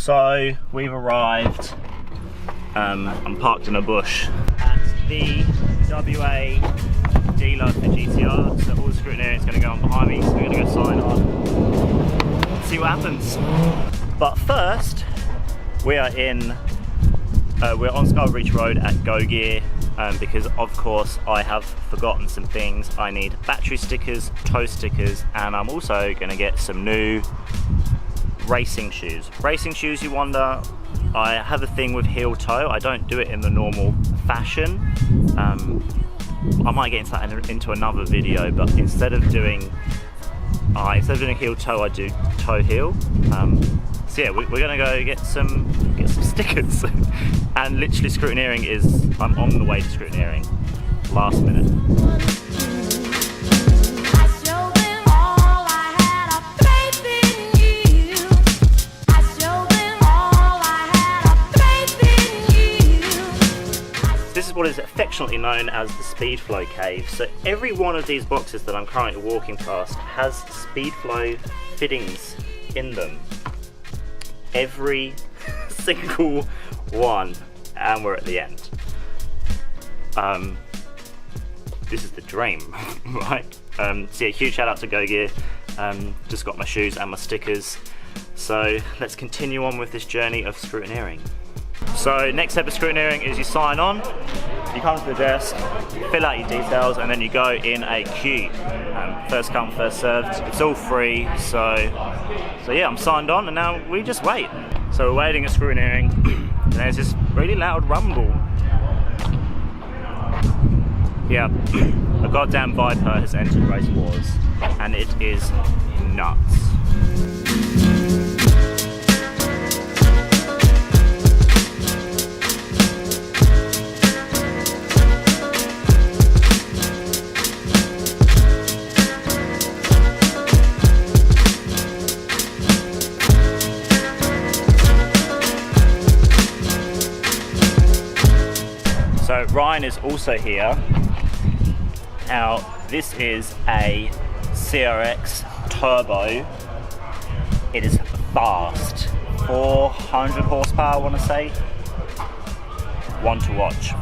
So we've arrived, I'm parked in a bush at the WA dealer for GTR, so all the Scrutineering is going to go on behind me, so we're going to go sign on, see what happens. But first, we are we're on Skull Reach Road at Go Gear, because of course I have forgotten some things. I need battery stickers, toe stickers, and I'm also going to get some new racing shoes. Racing shoes, you wonder, I have a thing with heel toe. I don't do it in the normal fashion. I might get into that into another video, but instead of doing heel toe, I do toe heel. So yeah, we're gonna go get some stickers. And literally Scrutineering I'm on the way to Scrutineering, last minute. This is what is affectionately known as the Speedflow Cave. So every one of these boxes that I'm currently walking past has Speedflow fittings in them. Every single one, and we're at the end. This is the dream, right? So yeah, huge shout out to Go Gear. Just got my shoes and my stickers. So let's continue on with this journey of Scrutineering. So next step of Scrutineering is you sign on, you come to the desk, fill out your details, and then you go in a queue. First come, first served. It's all free, so yeah, I'm signed on, and now we just wait. So we're waiting at Scrutineering, and there's this really loud rumble. Yeah, a goddamn Viper has entered Racewars, and it is nuts. So Ryan is also here. Now this is a CRX Turbo. It is fast, 400 horsepower I want to say. One to watch.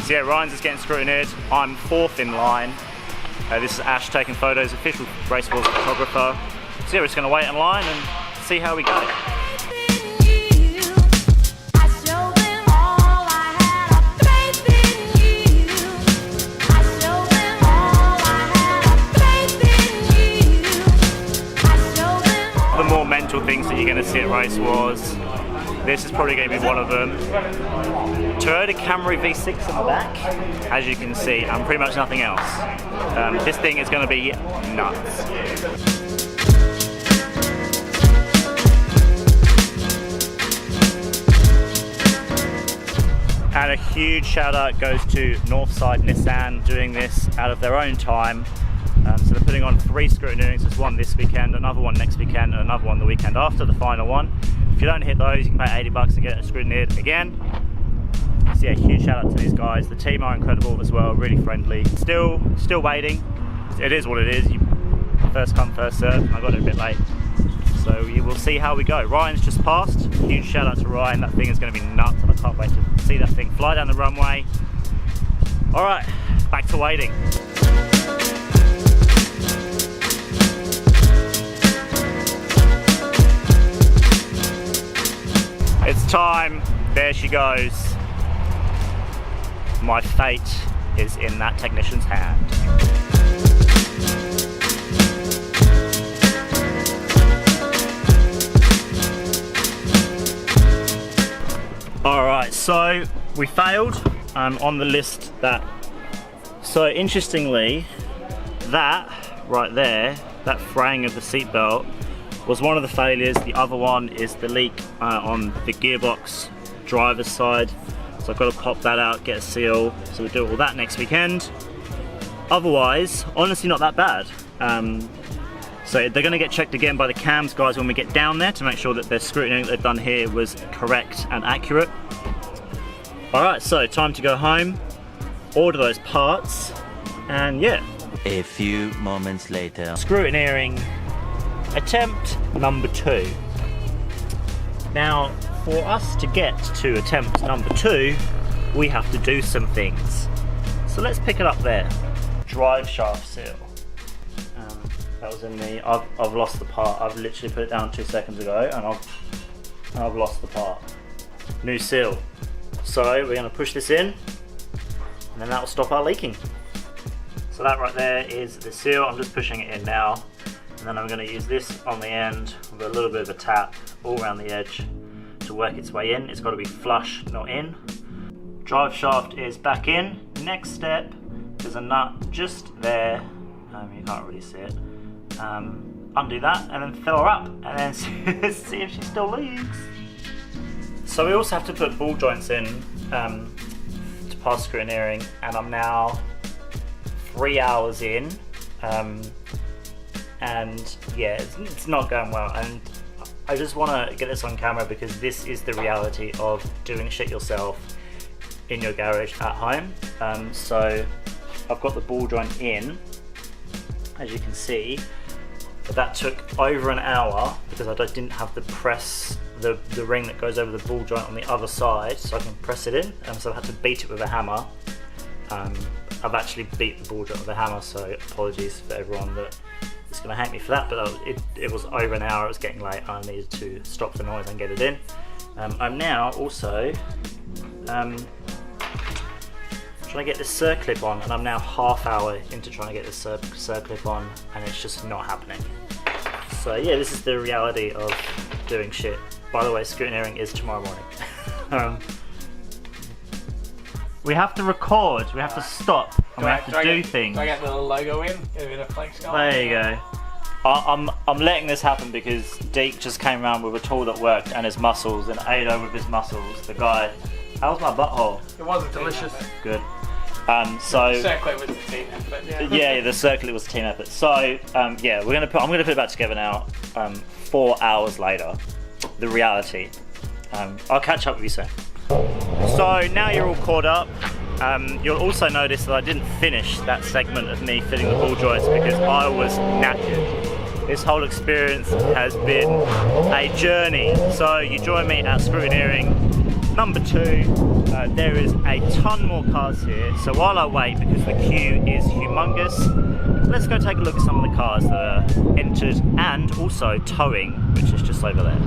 So yeah, Ryan's just getting scrutineered. I'm fourth in line. This is Ash taking photos, official Racewars photographer. So yeah, we're just going to wait in line and see how we go. The more mental things that you're going to see at Racewars, this is probably going to be one of them. Toyota Camry V6 in the back, as you can see, and pretty much nothing else. This thing is going to be nuts. And a huge shout out goes to Northside Nissan, doing this out of their own time. So they're putting on 3 Scrutineerings. There's one this weekend, another one next weekend, and another one the weekend after the final one. If you don't hit those, you can pay 80 bucks to get it scrutineered again. So yeah, huge shout out to these guys. The team are incredible as well, really friendly. Still waiting. It is what it is. You first come, first served, and I got it a bit late. So you will see how we go. Ryan's just passed. Huge shout out to Ryan. That thing is going to be nuts, and I can't wait to see that thing fly down the runway. All right, back to waiting. It's time. There she goes. My fate is in that technician's hand. Alright, so we failed on the list that. So interestingly, that right there, that fraying of the seatbelt, was one of the failures. The other one is the leak on the gearbox driver's side. So I've got to pop that out, get a seal. So we'll do all that next weekend. Otherwise, honestly not that bad. So they're going to get checked again by the cams guys when we get down there to make sure that their scrutineering that they've done here was correct and accurate. Alright, so time to go home, order those parts, and yeah. A few moments later. Scrutineering attempt number 2. Now, for us to get to attempt number 2, we have to do some things. So let's pick it up there. Drive shaft seal. That was in the, I've lost the part. I've literally put it down 2 seconds ago and I've lost the part. New seal. So we're going to push this in and then that will stop our leaking. So that right there is the seal. I'm just pushing it in now. And then I'm going to use this on the end with a little bit of a tap all around the edge to work its way in. It's got to be flush, not in. Drive shaft is back in. Next step, there's a nut just there. You can't really see it. Undo that and then fill her up and then see if she still leaks. So we also have to put ball joints in to pass scrutineering, and I'm now 3 hours in. And yeah, it's not going well, and I just want to get this on camera because this is the reality of doing shit yourself in your garage at home. So I've got the ball joint in, as you can see, but that took over an hour because I didn't have the press, the ring that goes over the ball joint on the other side, so I can press it in, so I had to beat it with a hammer. I've actually beat the ball joint with a hammer, so apologies for everyone that is going to hate me for that, but it was over an hour, it was getting late, I needed to stop the noise and get it in. I'm now also trying to get this circlip on, and I'm now half hour into trying to get this circlip on, and it's just not happening. So yeah, this is the reality of doing shit. By the way, scrutineering is tomorrow morning. We have to record, we have to stop, and we have to do things. Do I get the logo in? Give it a flex guy? There you go. I'm letting this happen because Deke just came around with a tool that worked and his muscles, and Ado with his muscles. The guy, how's my butthole? It wasn't delicious. Good. So the circlet was the team effort. Yeah, the circlet was a team effort. So yeah, I'm gonna put it back together now. 4 hours later, the reality. I'll catch up with you soon. So now you're all caught up. You'll also notice that I didn't finish that segment of me fitting the ball joints because I was knackered. This whole experience has been a journey. So you join me at Scrutineering number 2. There is a ton more cars here. So while I wait, because the queue is humongous, let's go take a look at some of the cars that are entered and also towing, which is just over there.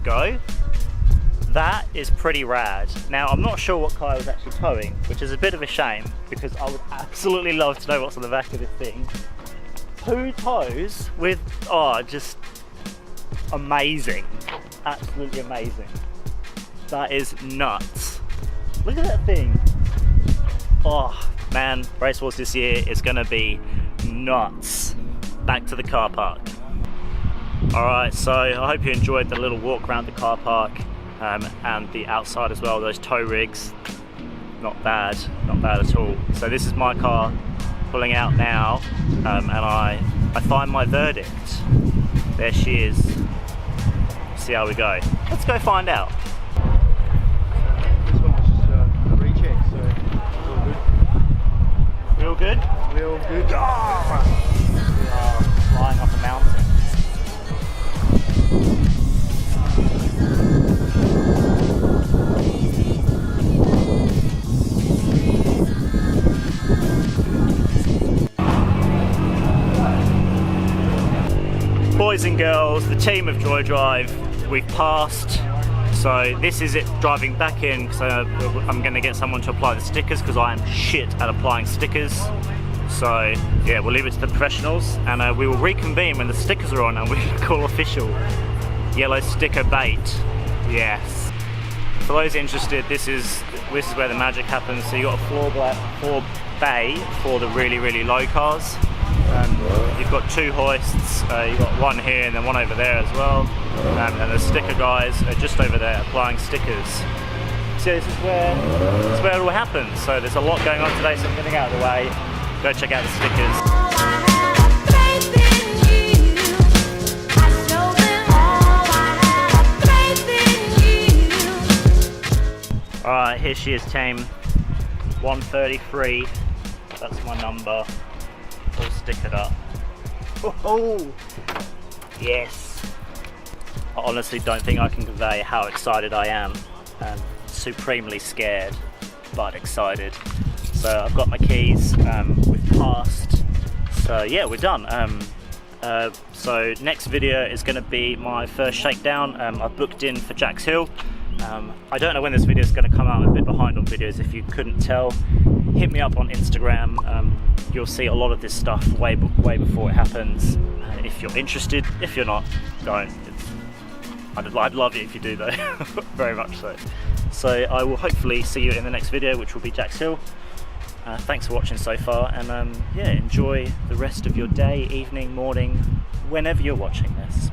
Go, that is pretty rad. Now I'm not sure what car I was actually towing, which is a bit of a shame because I would absolutely love to know what's on the back of this thing. 2 tows with, oh, just amazing, absolutely amazing. That is nuts. Look at that thing. Oh man, Racewars this year is gonna be nuts. Back to the car park. Alright, so I hope you enjoyed the little walk around the car park and the outside as well, those tow rigs. Not bad at all. So this is my car pulling out now, and I find my verdict. There she is. See how we go. Let's go find out. This one was just a recheck, so it's all good. Real good? Real good. We are flying up a mountain. Boys and girls, the team of joydrive, we've passed. So this is it driving back in, because I'm going to get someone to apply the stickers because I am shit at applying stickers. So yeah, we'll leave it to the professionals, and we will reconvene when the stickers are on and we can call official. Yellow sticker bait, yes. For those interested, this is where the magic happens. So you got a floor bay for the really low cars. You've got two hoists, you've got one here and then one over there as well, and the sticker guys are just over there applying stickers. So this is where it all happens. So there's a lot going on today, so I'm getting out of the way. Go check out the stickers. Alright, here she is, team 133, that's my number, all stickered up. Oh, yes! I honestly don't think I can convey how excited I am. I'm supremely scared, but excited. So I've got my keys, we've passed, so yeah, we're done. So next video is going to be my first shakedown. I've booked in for Jack's Hill. I don't know when this video is going to come out. I'm a bit behind on videos if you couldn't tell. Hit me up on Instagram. You'll see a lot of this stuff way before it happens. If you're interested, if you're not, don't. I'd love it if you do though, very much so. So I will hopefully see you in the next video, which will be Jack's Hill. Thanks for watching so far, and yeah, enjoy the rest of your day, evening, morning, whenever you're watching this.